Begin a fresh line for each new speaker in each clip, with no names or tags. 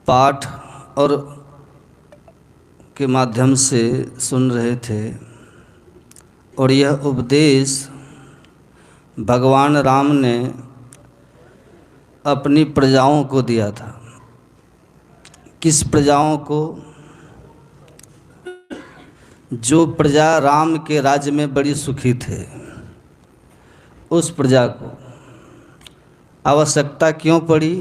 पाठ और के माध्यम से सुन रहे थे और यह उपदेश भगवान राम ने अपनी प्रजाओं को दिया था। किस प्रजाओं को? जो प्रजा राम के राज्य में बड़ी सुखी थे, उस प्रजा को आवश्यकता क्यों पड़ी?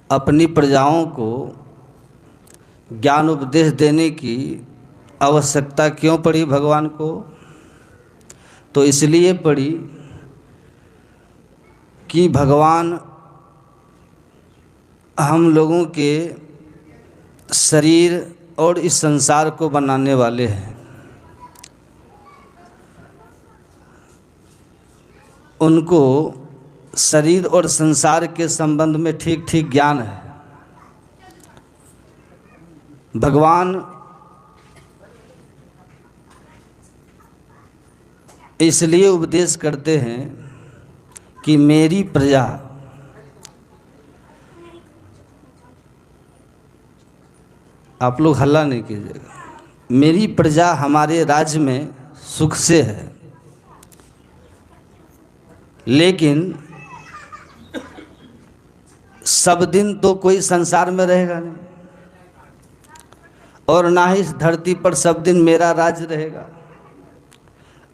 अपनी प्रजाओं को ज्ञान उपदेश देने की आवश्यकता क्यों पड़ी भगवान को? तो इसलिए पड़ी कि भगवान हम लोगों के शरीर और इस संसार को बनाने वाले हैं। उनको शरीर और संसार के संबंध में ठीक ठीक ज्ञान है। भगवान इसलिए उपदेश करते हैं कि मेरी प्रजा, आप लोग हल्ला नहीं कीजिएगा, मेरी प्रजा हमारे राज्य में सुख से है, लेकिन सब दिन तो कोई संसार में रहेगा नहीं, और ना ही इस धरती पर सब दिन मेरा राज्य रहेगा।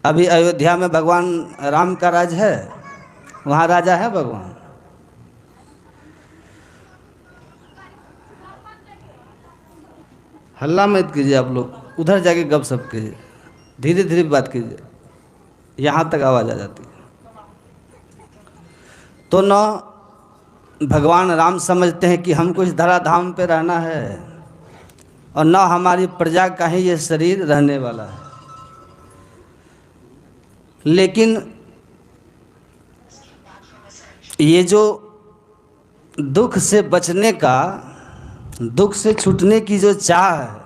अभी अयोध्या में भगवान राम का राज है, वहाँ राजा है भगवान। हल्ला मत कीजिए, आप लोग उधर जाके गप सप कीजिए, धीरे धीरे बात कीजिए, यहाँ तक आवाज़ आ जाती है। तो न भगवान राम समझते हैं कि हमको इस धराधाम पे रहना है, और न हमारी प्रजा का ही ये शरीर रहने वाला है। लेकिन ये जो दुख से बचने का, दुख से छूटने की जो चाह है,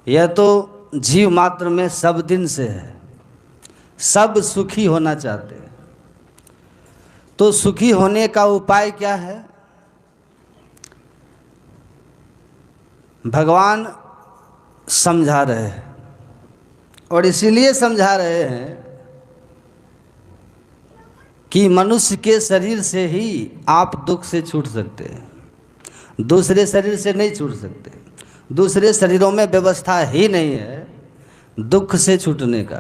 यह तो जीव मात्र में सब दिन से है। सब सुखी होना चाहते हैं। तो सुखी होने का उपाय क्या है? भगवान समझा रहे हैं, और इसीलिए समझा रहे हैं कि मनुष्य के शरीर से ही आप दुख से छूट सकते हैं, दूसरे शरीर से नहीं छूट सकते। दूसरे शरीरों में व्यवस्था ही नहीं है दुख से छूटने का,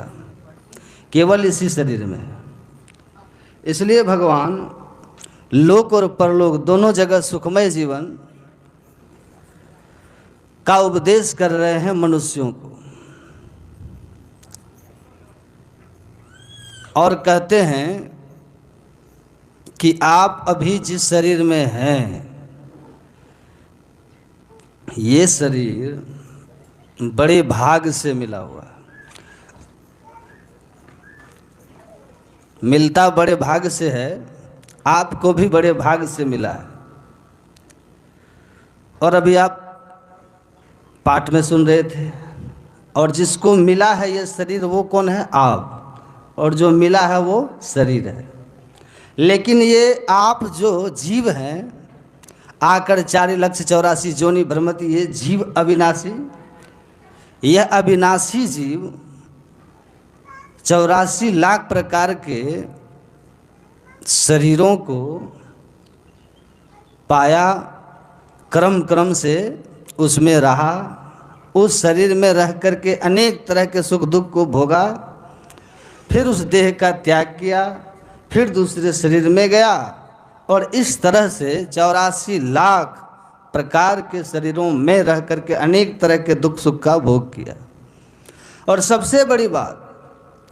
केवल इसी शरीर में है। इसलिए भगवान लोक और परलोक दोनों जगह सुखमय जीवन का उपदेश कर रहे हैं मनुष्यों को, और कहते हैं कि आप अभी जिस शरीर में हैं, ये शरीर बड़े भाग से मिला हुआ है। मिलता बड़े भाग से है, आपको भी बड़े भाग से मिला है। और अभी आप पाठ में सुन रहे थे, और जिसको मिला है ये शरीर, वो कौन है? आप। और जो मिला है वो शरीर है। लेकिन ये आप जो जीव हैं, आकर 4,84,000 जोनि भ्रमति, ये जीव अविनाशी, यह अविनाशी जीव 84 लाख प्रकार के शरीरों को पाया, क्रम क्रम से उसमें रहा, उस शरीर में रह करके अनेक तरह के सुख दुख को भोगा, फिर उस देह का त्याग किया, फिर दूसरे शरीर में गया, और इस तरह से 84 लाख प्रकार के शरीरों में रह करके अनेक तरह के दुख सुख का भोग किया। और सबसे बड़ी बात,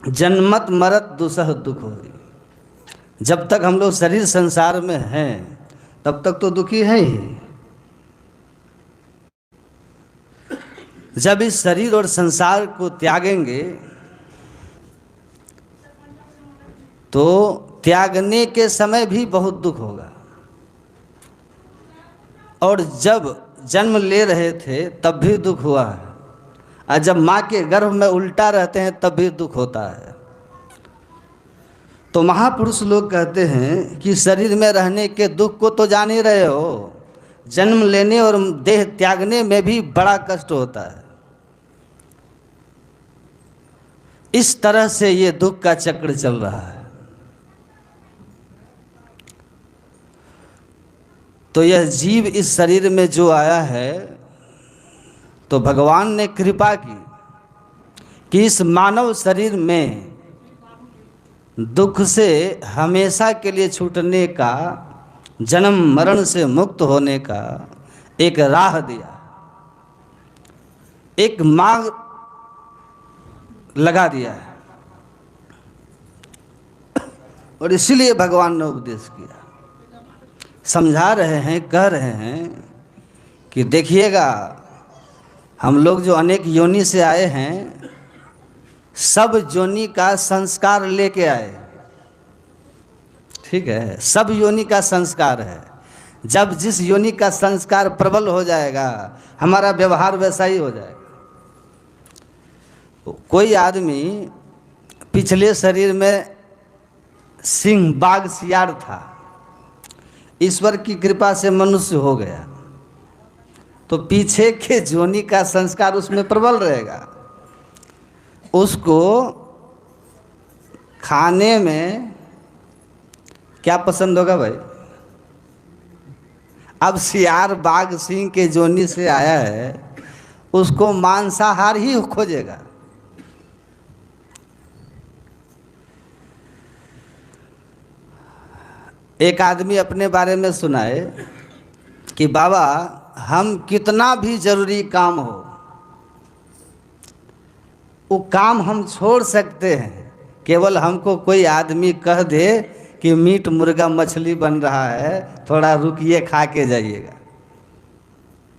जन्मत मरत दुसह दुख होई। जब तक हम लोग शरीर संसार में हैं, तब तक तो दुखी है ही। जब इस शरीर और संसार को त्यागेंगे, तो त्यागने के समय भी बहुत दुख होगा, और जब जन्म ले रहे थे तब भी दुख हुआ है, और जब माँ के गर्भ में उल्टा रहते हैं तब भी दुख होता है। तो महापुरुष लोग कहते हैं कि शरीर में रहने के दुख को तो जान ही रहे हो, जन्म लेने और देह त्यागने में भी बड़ा कष्ट होता है। इस तरह से ये दुख का चक्र चल रहा है। तो यह जीव इस शरीर में जो आया है, तो भगवान ने कृपा की कि इस मानव शरीर में दुख से हमेशा के लिए छूटने का, जन्म मरण से मुक्त होने का एक राह दिया, एक मार्ग लगा दिया है। और इसीलिए भगवान ने उपदेश किया, समझा रहे हैं, कह रहे हैं कि देखिएगा, हम लोग जो अनेक योनि से आए हैं, सब योनि का संस्कार लेके आए। ठीक है, सब योनि का संस्कार है। जब जिस योनि का संस्कार प्रबल हो जाएगा, हमारा व्यवहार वैसा ही हो जाएगा। कोई आदमी पिछले शरीर में सिंह, बाघ, सियार था, ईश्वर की कृपा से मनुष्य हो गया, तो पीछे के योनि का संस्कार उसमें प्रबल रहेगा। उसको खाने में क्या पसंद होगा भाई? अब सियार, बाघ, सिंह के योनि से आया है, उसको मांसाहार ही खोजेगा। एक आदमी अपने बारे में सुनाए कि बाबा, हम कितना भी जरूरी काम हो, वो काम हम छोड़ सकते हैं, केवल हमको कोई आदमी कह दे कि मीट, मुर्गा, मछली बन रहा है, थोड़ा रुकिए, खा के जाइएगा,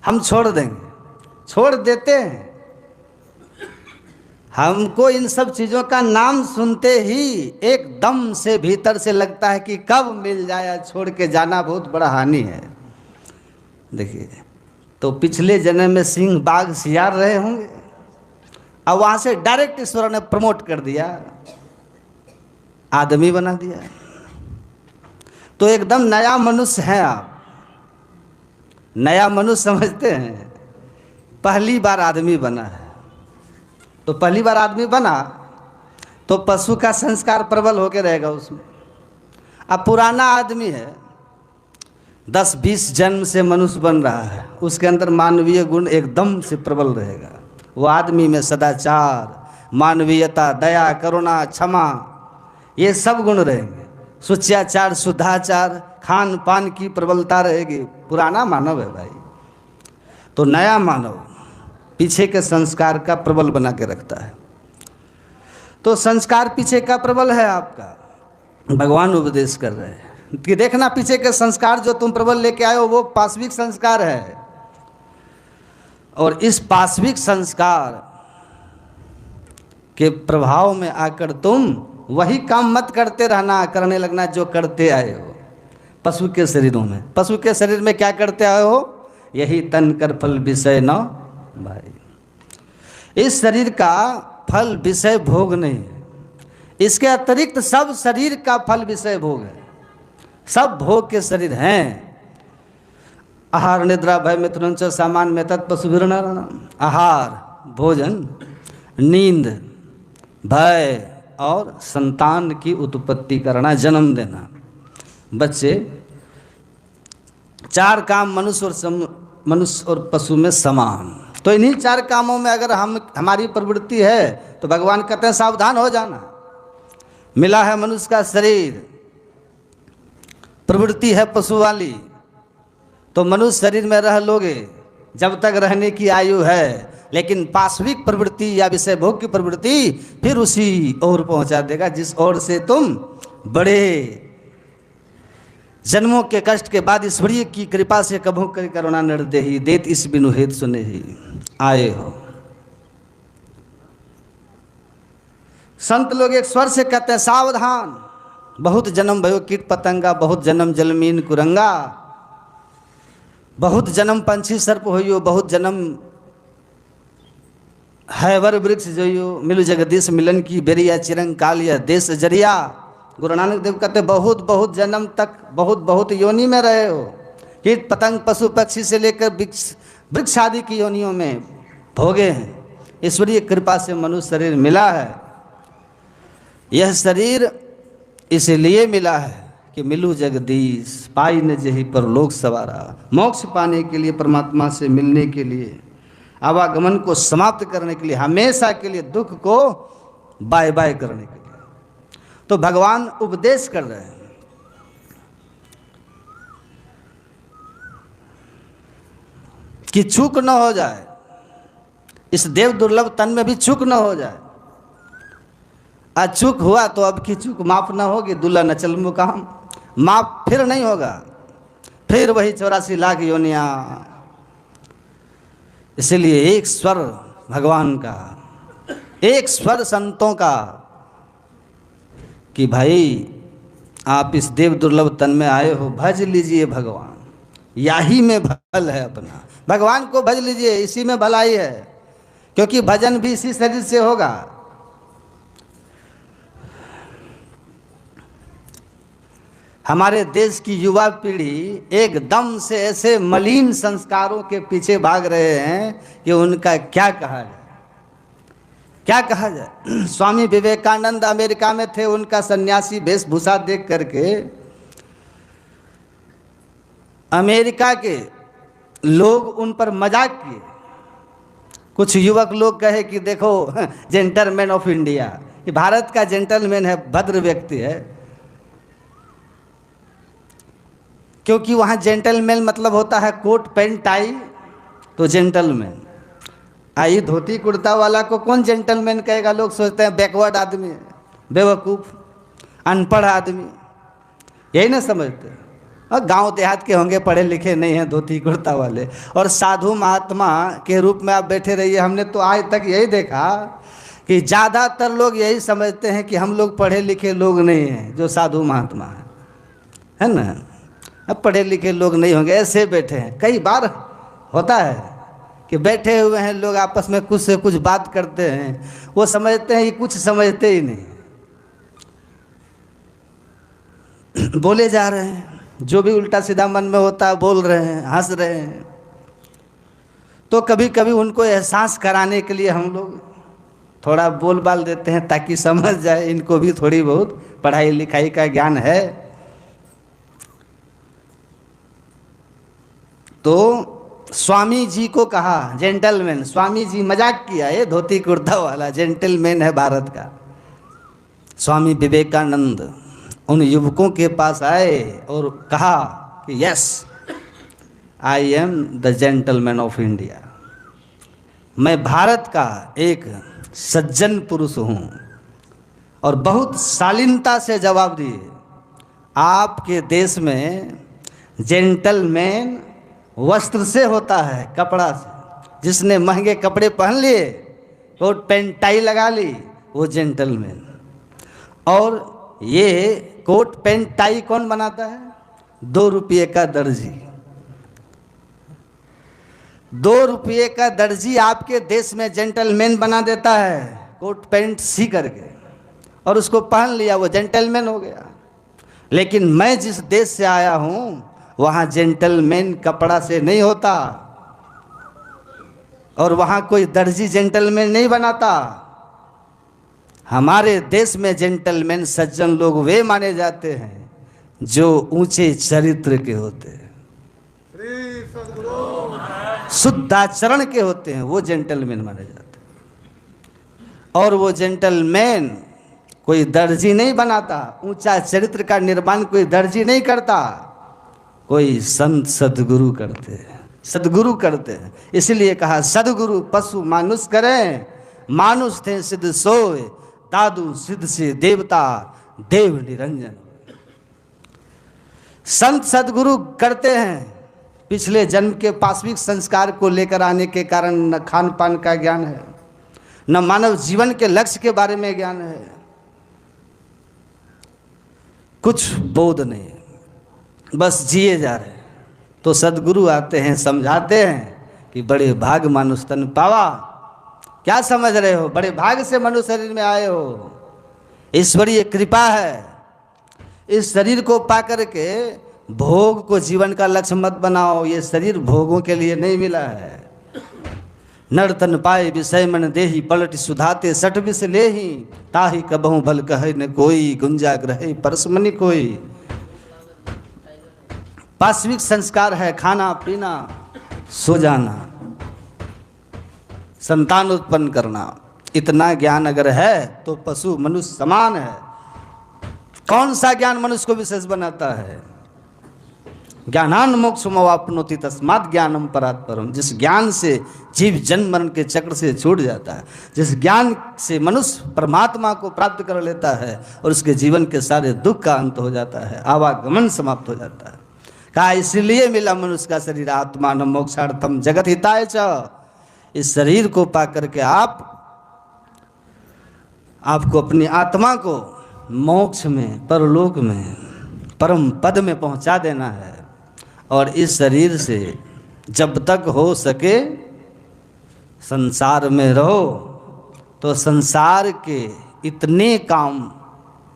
हम छोड़ देंगे, छोड़ देते हैं। हमको इन सब चीज़ों का नाम सुनते ही एकदम से भीतर से लगता है कि कब मिल जाए, छोड़ के जाना बहुत बड़ा हानि है। देखिए, तो पिछले जन्म में सिंह, बाघ, सियार रहे होंगे, अब वहाँ से डायरेक्ट ईश्वर ने प्रमोट कर दिया, आदमी बना दिया, तो एकदम नया मनुष्य हैं आप। नया मनुष्य समझते हैं, पहली बार आदमी बना है। तो पहली बार आदमी बना तो पशु का संस्कार प्रबल होकर रहेगा उसमें। अब पुराना आदमी है, 10-20 जन्म से मनुष्य बन रहा है, उसके अंदर मानवीय गुण एकदम से प्रबल रहेगा। वो आदमी में सदाचार, मानवीयता, दया, करुणा, क्षमा, ये सब गुण रहेंगे। शुच्याचार, शुद्धाचार, खान पान की प्रबलता रहेगी। पुराना मानव है भाई। तो नया मानव पीछे के संस्कार का प्रबल बना के रखता है। तो संस्कार पीछे का प्रबल है आपका। भगवान उपदेश कर रहे हैं कि देखना, पीछे के संस्कार जो तुम प्रबल लेके आए हो, वो पाश्विक संस्कार है। और इस पाश्विक संस्कार के प्रभाव में आकर तुम वही काम मत करते रहना, करने लगना जो करते आए हो पशु के शरीरों में। पशु के शरीर में क्या करते आए हो? यही तन कर फल विषय न भाई। इस शरीर का फल विषय भोग नहीं है, इसके अतिरिक्त सब शरीर का फल विषय भोग है। सब भोग के शरीर हैं। आहार निद्रा भय मिथुन च सामान में तत्पशुभिर्नरणम्। आहार, भोजन, नींद, भय और संतान की उत्पत्ति करना, जन्म देना, बच्चे। 4 काम मनुष्य और पशु में समान। तो इन्हीं 4 कामों में अगर हमारी प्रवृत्ति है तो भगवान कहते हैं सावधान हो जाना। मिला है मनुष्य का शरीर, प्रवृत्ति है पशु वाली, तो मनुष्य शरीर में रह लोगे जब तक रहने की आयु है, लेकिन पाश्विक प्रवृत्ति या विषय भोग की प्रवृत्ति फिर उसी ओर पहुंचा देगा जिस ओर से तुम बड़े जन्मों के कष्ट के बाद ईश्वरीय की कृपा से कभू कर करुणा निर्देही देत इस बिनु हेत सुने ही आए हो। संत लोग एक स्वर से कहते हैं सावधान, बहुत जन्म भयो कीट पतंगा, बहुत जन्म जलमीन कुरंगा, बहुत जन्म पंछी सर्प होइयो, बहुत जन्म हैवर वृक्ष जोइयो, मिलु जगदीश मिलन की बेरिया चिरंग काल यह देश जरिया। गुरु नानक देव कहते बहुत बहुत जन्म तक बहुत बहुत योनि में रहे हो, कीट पतंग पशु पक्षी से लेकर वृक्ष आदि की योनियों में भोगे हैं। ईश्वरीय कृपा से मनुष्य शरीर मिला है। यह शरीर इसलिए मिला है कि मिलू जगदीश पाई न जही पर लोक सवारा। मोक्ष पाने के लिए, परमात्मा से मिलने के लिए, आवागमन को समाप्त करने के लिए, हमेशा के लिए दुख को बाय बाय करने के लिए तो भगवान उपदेश कर रहे हैं कि चूक न हो जाए, इस देव दुर्लभ तन में भी चूक न हो जाए। आज चूक हुआ तो अब की चूक माफ न होगी, दुल्ला न चल मुकाम, माफ फिर नहीं होगा, फिर वही 84 लाख योनियां। इसलिए एक स्वर भगवान का, एक स्वर संतों का कि भाई आप इस देव दुर्लभ तन में आए हो, भज लीजिए भगवान, यही में भल है अपना। भगवान को भज लीजिए, इसी में भलाई है, क्योंकि भजन भी इसी शरीर से होगा। हमारे देश की युवा पीढ़ी एकदम से ऐसे मलिन संस्कारों के पीछे भाग रहे हैं कि उनका क्या कहा जाए, क्या कहा जाए। स्वामी विवेकानंद अमेरिका में थे, उनका सन्यासी वेशभूषा देख करके अमेरिका के लोग उन पर मजाक किए। कुछ युवक लोग कहे कि देखो जेंटलमैन ऑफ इंडिया, ये भारत का जेंटलमैन है, भद्र व्यक्ति है, क्योंकि वहाँ जेंटलमैन मतलब होता है कोट पैंट टाई, तो जेंटलमैन। आई धोती कुर्ता वाला को कौन जेंटलमैन कहेगा? लोग सोचते हैं बैकवर्ड आदमी है, बेवकूफ़, अनपढ़ आदमी, यही ना समझते। और गांव देहात के होंगे, पढ़े लिखे नहीं हैं धोती कुर्ता वाले, और साधु महात्मा के रूप में आप बैठे रहिए। हमने तो आज तक यही देखा कि ज़्यादातर लोग यही समझते हैं कि हम लोग पढ़े लिखे लोग नहीं हैं जो साधु महात्मा है ना। अब पढ़े लिखे लोग नहीं होंगे, ऐसे बैठे हैं। कई बार होता है कि बैठे हुए हैं लोग, आपस में कुछ से कुछ बात करते हैं, वो समझते हैं कि कुछ समझते ही नहीं, बोले जा रहे हैं, जो भी उल्टा सीधा मन में होता है बोल रहे हैं, हंस रहे हैं। तो कभी कभी उनको एहसास कराने के लिए हम लोग थोड़ा बोल बाल देते हैं, ताकि समझ जाए इनको भी थोड़ी बहुत पढ़ाई लिखाई का ज्ञान है। तो स्वामी जी को कहा जेंटलमैन, स्वामी जी मजाक किया, ये धोती कुर्ता वाला जेंटलमैन है भारत का। स्वामी विवेकानंद उन युवकों के पास आए और कहा कि yes I am the gentleman of India, मैं भारत का एक सज्जन पुरुष हूँ। और बहुत शालीनता से जवाब दिए, आपके देश में जेंटलमैन वस्त्र से होता है, कपड़ा से। जिसने महंगे कपड़े पहन लिए, कोट पैंट टाई लगा ली, वो जेंटलमैन। और ये कोट पैंट टाई कौन बनाता है? 2 रुपये का दर्जी। 2 रुपये का दर्जी आपके देश में जेंटलमैन बना देता है, कोट पैंट सी करके, और उसको पहन लिया, वो जेंटलमैन हो गया। लेकिन मैं जिस देश से आया हूँ, वहाँ जेंटलमैन कपड़ा से नहीं होता, और वहाँ कोई दर्जी जेंटलमैन नहीं बनाता। हमारे देश में जेंटलमैन सज्जन लोग वे माने जाते हैं जो ऊंचे चरित्र के होते हैं, शुद्ध आचरण के होते हैं, वो जेंटलमैन माने जाते हैं। और वो जेंटलमैन कोई दर्जी नहीं बनाता, ऊंचा चरित्र का निर्माण कोई दर्जी नहीं करता, कोई संत सदगुरु करते हैं, सदगुरु करते हैं। इसलिए कहा सदगुरु पशु मानुष करें, मानुष थे सिद्ध सोए, दादू सिद्ध से देवता देव निरंजन। संत सदगुरु करते हैं, पिछले जन्म के पाश्विक संस्कार को लेकर आने के कारण न खान पान का ज्ञान है, न मानव जीवन के लक्ष्य के बारे में ज्ञान है, कुछ बोध नहीं, बस जिए जा रहे हैं। तो सदगुरु आते हैं, समझाते हैं कि बड़े भाग मानुष तन पावा। क्या समझ रहे हो? बड़े भाग से मनुष्य शरीर में आए हो, ईश्वरीय कृपा है। इस शरीर को पा करके भोग को जीवन का लक्ष्य मत बनाओ। ये शरीर भोगों के लिए नहीं मिला है। नर्तन पाए विषय मन देही पलट सुधाते सठ विष लेही ताही कबहू भल कहे न कोई गुंजा ग्रहे परसमनि कोई। पाश्विक संस्कार है खाना पीना सो जाना संतान उत्पन्न करना। इतना ज्ञान अगर है तो पशु मनुष्य समान है। कौन सा ज्ञान मनुष्य को विशेष बनाता है? ज्ञानान मोक्षमवाप्नोति तस्मात् ज्ञानम परात् परम। जिस ज्ञान से जीव जन्म मरण के चक्र से छूट जाता है, जिस ज्ञान से मनुष्य परमात्मा को प्राप्त कर लेता है और उसके जीवन के सारे दुख का अंत हो जाता है, आवागमन समाप्त हो जाता है। कहा इसलिए मिला मनुष्य का शरीर आत्मान मोक्षार्थम जगत हिताय च। इस शरीर को पा करके आपको अपनी आत्मा को मोक्ष में, परलोक में, परम पद में पहुंचा देना है। और इस शरीर से जब तक हो सके संसार में रहो, तो संसार के इतने काम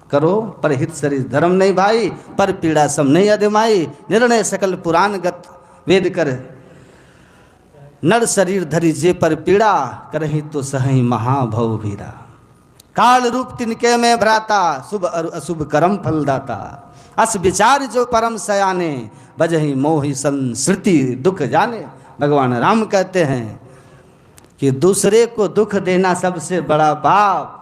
करो। पर हित शरीर धर्म नहीं भाई, पर पीड़ा सम नहीं अधमाई। निर्णय सकल पुराण गत वेद कर नर शरीर धरि जे पर पीड़ा करही तो सही महाभव भीरा। काल रूप तिनके में भ्राता शुभ अशुभ कर्म फलदाता। अस विचार जो परम सयाने बजही मोहि संस्कृति दुख जाने। भगवान राम कहते हैं कि दूसरे को दुख देना सबसे बड़ा पाप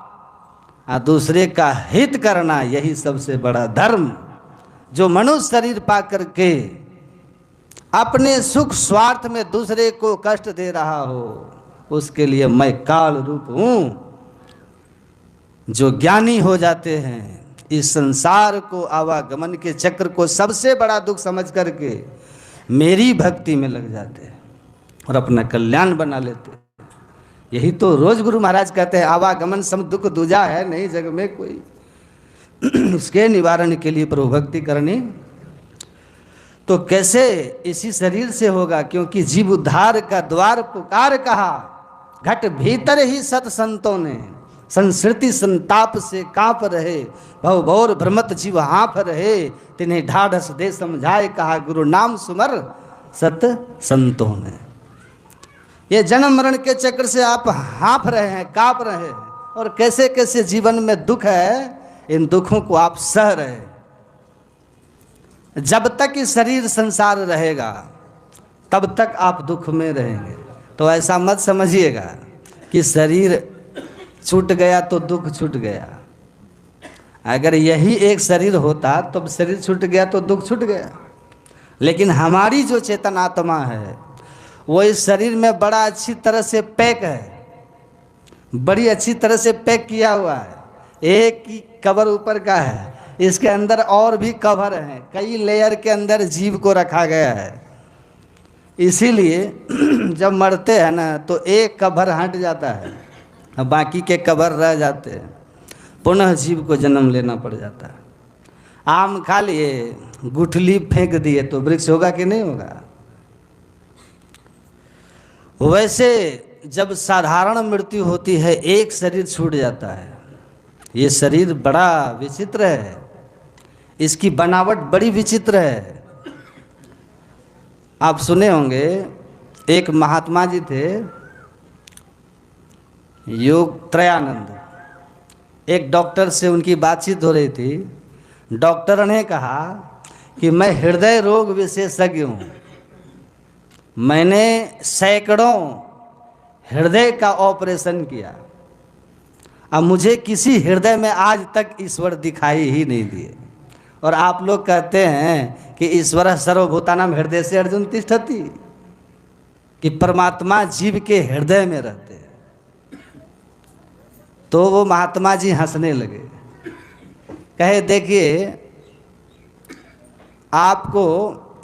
और दूसरे का हित करना यही सबसे बड़ा धर्म। जो मनुष्य शरीर पा करके अपने सुख स्वार्थ में दूसरे को कष्ट दे रहा हो, उसके लिए मैं काल रूप हूँ। जो ज्ञानी हो जाते हैं इस संसार को, आवागमन के चक्र को सबसे बड़ा दुख समझ करके मेरी भक्ति में लग जाते हैं और अपना कल्याण बना लेते हैं। यही तो रोज गुरु महाराज कहते हैं, आवागमन सम दुख दूजा है नहीं जग में कोई। इसके निवारण के लिए प्रभु भक्ति करनी। तो कैसे? इसी शरीर से होगा, क्योंकि जीव उद्धार का द्वार पुकार कहा। घट भीतर ही सत संतों ने संस्कृति संताप से कांप रहे। भव भौर भ्रमत जीव हाँफ रहे। तिन्हें ढाढ़स दे समझाए कहा गुरु नाम सुमर सत संतों ने। ये जन्म मरण के चक्र से आप हाँफ रहे हैं, कांप रहे हैं, और कैसे कैसे जीवन में दुख है, इन दुखों को आप सह रहे हैं। जब तक ये शरीर संसार रहेगा तब तक आप दुख में रहेंगे। तो ऐसा मत समझिएगा कि शरीर छूट गया तो दुख छूट गया। अगर यही एक शरीर होता तो शरीर छूट गया तो दुख छूट गया। लेकिन हमारी जो चेतन आत्मा है वो इस शरीर में बड़ा अच्छी तरह से पैक है, बड़ी अच्छी तरह से पैक किया हुआ है। एक ही कवर ऊपर का है, इसके अंदर और भी कवर हैं, कई लेयर के अंदर जीव को रखा गया है। इसीलिए जब मरते हैं ना तो एक कवर हट जाता है, बाकी के कवर रह जाते हैं, पुनः जीव को जन्म लेना पड़ जाता है। आम खा लिए, गुठली फेंक दिए तो वृक्ष होगा कि नहीं होगा? वैसे जब साधारण मृत्यु होती है एक शरीर छूट जाता है। ये शरीर बड़ा विचित्र है, इसकी बनावट बड़ी विचित्र है। आप सुने होंगे एक महात्मा जी थे योग त्रयानंद। एक डॉक्टर से उनकी बातचीत हो रही थी। डॉक्टर ने कहा कि मैं हृदय रोग विशेषज्ञ हूँ, मैंने सैकड़ों हृदय का ऑपरेशन किया, अब मुझे किसी हृदय में आज तक ईश्वर दिखाई ही नहीं दिए। और आप लोग कहते हैं कि ईश्वर सर्वभूतानां हृदय से अर्जुन तिष्ठति, कि परमात्मा जीव के हृदय में रहते हैं। तो वो महात्मा जी हंसने लगे, कहे देखिए आपको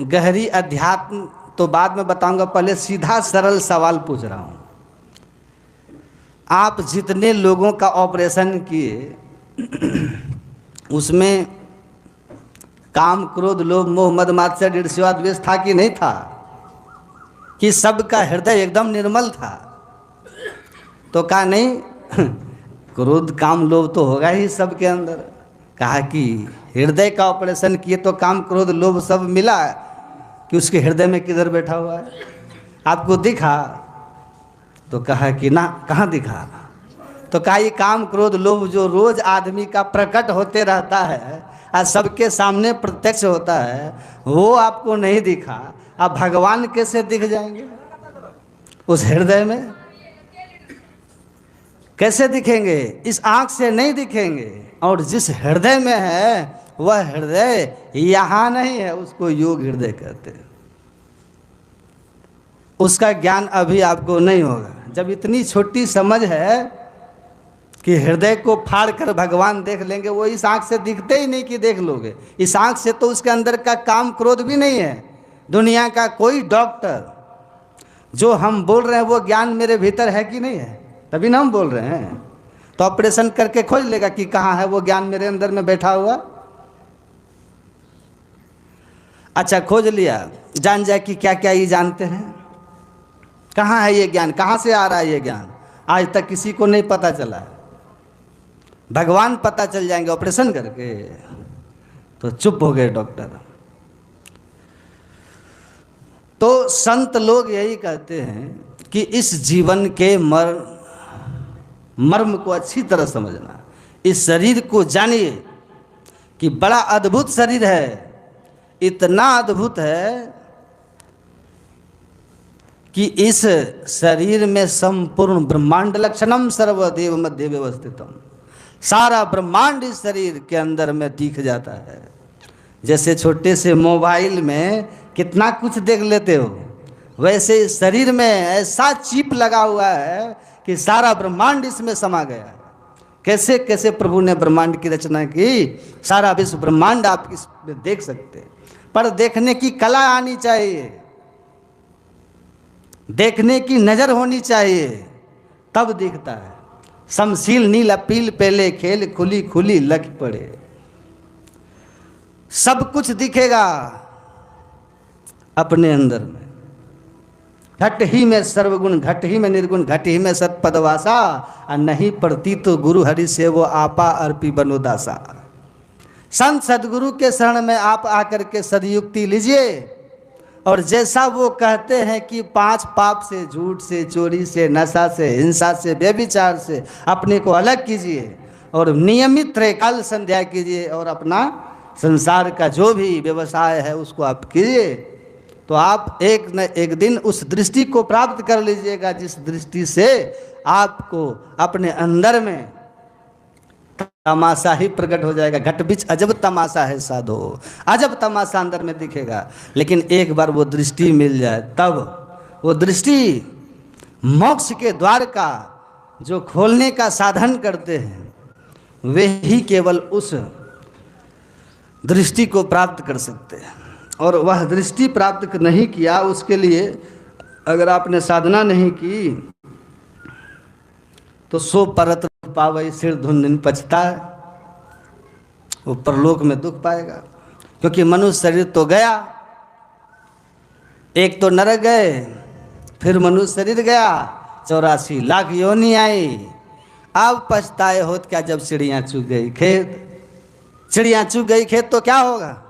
गहरी अध्यात्म तो बाद में बताऊंगा, पहले सीधा सरल सवाल पूछ रहा हूँ। आप जितने लोगों का ऑपरेशन किए उसमें काम क्रोध लोभ मोह मद मात्सर्य ईर्ष्या द्वेष था कि नहीं था? कि सबका हृदय एकदम निर्मल था? तो कहा नहीं, क्रोध काम लोभ तो होगा ही सबके अंदर। कहा कि हृदय का ऑपरेशन किए तो काम क्रोध लोभ सब मिला कि उसके हृदय में किधर बैठा हुआ है? आपको दिखा? तो कहा कि ना, कहाँ दिखा? तो कहा ये काम क्रोध लोभ जो रोज आदमी का प्रकट होते रहता है और सबके सामने प्रत्यक्ष होता है, वो आपको नहीं दिखा। अब भगवान कैसे दिख जाएंगे? उस हृदय में कैसे दिखेंगे? इस आंख से नहीं दिखेंगे। और जिस हृदय में है वह हृदय यहाँ नहीं है, उसको योग हृदय कहते हैं। उसका ज्ञान अभी आपको नहीं होगा। जब इतनी छोटी समझ है कि हृदय को फाड़ कर भगवान देख लेंगे, वो इस आंख से दिखते ही नहीं कि देख लोगे। इस आंख से तो उसके अंदर का काम क्रोध भी नहीं है। दुनिया का कोई डॉक्टर जो हम बोल रहे हैं वो ज्ञान मेरे भीतर है कि नहीं है, तभी ना हम बोल रहे हैं। तो ऑपरेशन करके खोज लेगा कि कहाँ है वो ज्ञान मेरे अंदर में बैठा हुआ। अच्छा, खोज लिया, जान जाए कि क्या क्या ये जानते हैं। कहाँ है ये ज्ञान? कहाँ से आ रहा है ये ज्ञान? आज तक किसी को नहीं पता चला। भगवान पता चल जाएंगे ऑपरेशन करके। तो चुप हो गए डॉक्टर। तो संत लोग यही कहते हैं कि इस जीवन के मर्म को अच्छी तरह समझना। इस शरीर को जानिए कि बड़ा अद्भुत शरीर है। इतना अद्भुत है कि इस शरीर में संपूर्ण ब्रह्मांड लक्षणम सर्वदेव मध्य व्यवस्थितम, सारा ब्रह्मांड इस शरीर के अंदर में दिख जाता है। जैसे छोटे से मोबाइल में कितना कुछ देख लेते हो, वैसे इस शरीर में ऐसा चिप लगा हुआ है कि सारा ब्रह्मांड इसमें समा गया है। कैसे कैसे प्रभु ने ब्रह्मांड की रचना की, सारा विश्व ब्रह्मांड आप इसमें देख सकते हैं। पर देखने की कला आनी चाहिए, देखने की नजर होनी चाहिए, तब दिखता है। समशील नील अपील पहले खेल खुली खुली लख पड़े, सब कुछ दिखेगा अपने अंदर में। घट ही में सर्वगुण, घट ही में निर्गुण, घट ही में सत्पदवासा, और नहीं पड़ती तो गुरु हरि से वो आपा अर्पी बनोदासा। संत सदगुरु के शरण में आप आकर के सदयुक्ति लीजिए, और जैसा वो कहते हैं कि 5 पाप से, झूठ से, चोरी से, नशा से, हिंसा से, व्यभिचार से अपने को अलग कीजिए, और नियमित त्रैकाल संध्या कीजिए, और अपना संसार का जो भी व्यवसाय है उसको आप कीजिए, तो आप एक न एक दिन उस दृष्टि को प्राप्त कर लीजिएगा जिस दृष्टि से आपको अपने अंदर में तमाशा ही प्रकट हो जाएगा। घट बीच अजब तमाशा है साधो, अजब तमाशा अंदर में दिखेगा। लेकिन एक बार वो दृष्टि मिल जाए, तब वो दृष्टि मोक्ष के द्वार का जो खोलने का साधन करते हैं, वे ही केवल उस दृष्टि को प्राप्त कर सकते हैं। और वह दृष्टि प्राप्त नहीं किया, उसके लिए अगर आपने साधना नहीं की तो सो परत पावई सिर धुन पछता, वो परलोक में दुख पाएगा। क्योंकि मनुष्य शरीर तो गया, एक तो नरक गए, फिर मनुष्य शरीर गया, 84 लाख योनि आई। अब पछताए होत क्या जब चिड़ियाँ चुग गई खेत। चिड़ियाँ चुग गई खेत तो क्या होगा?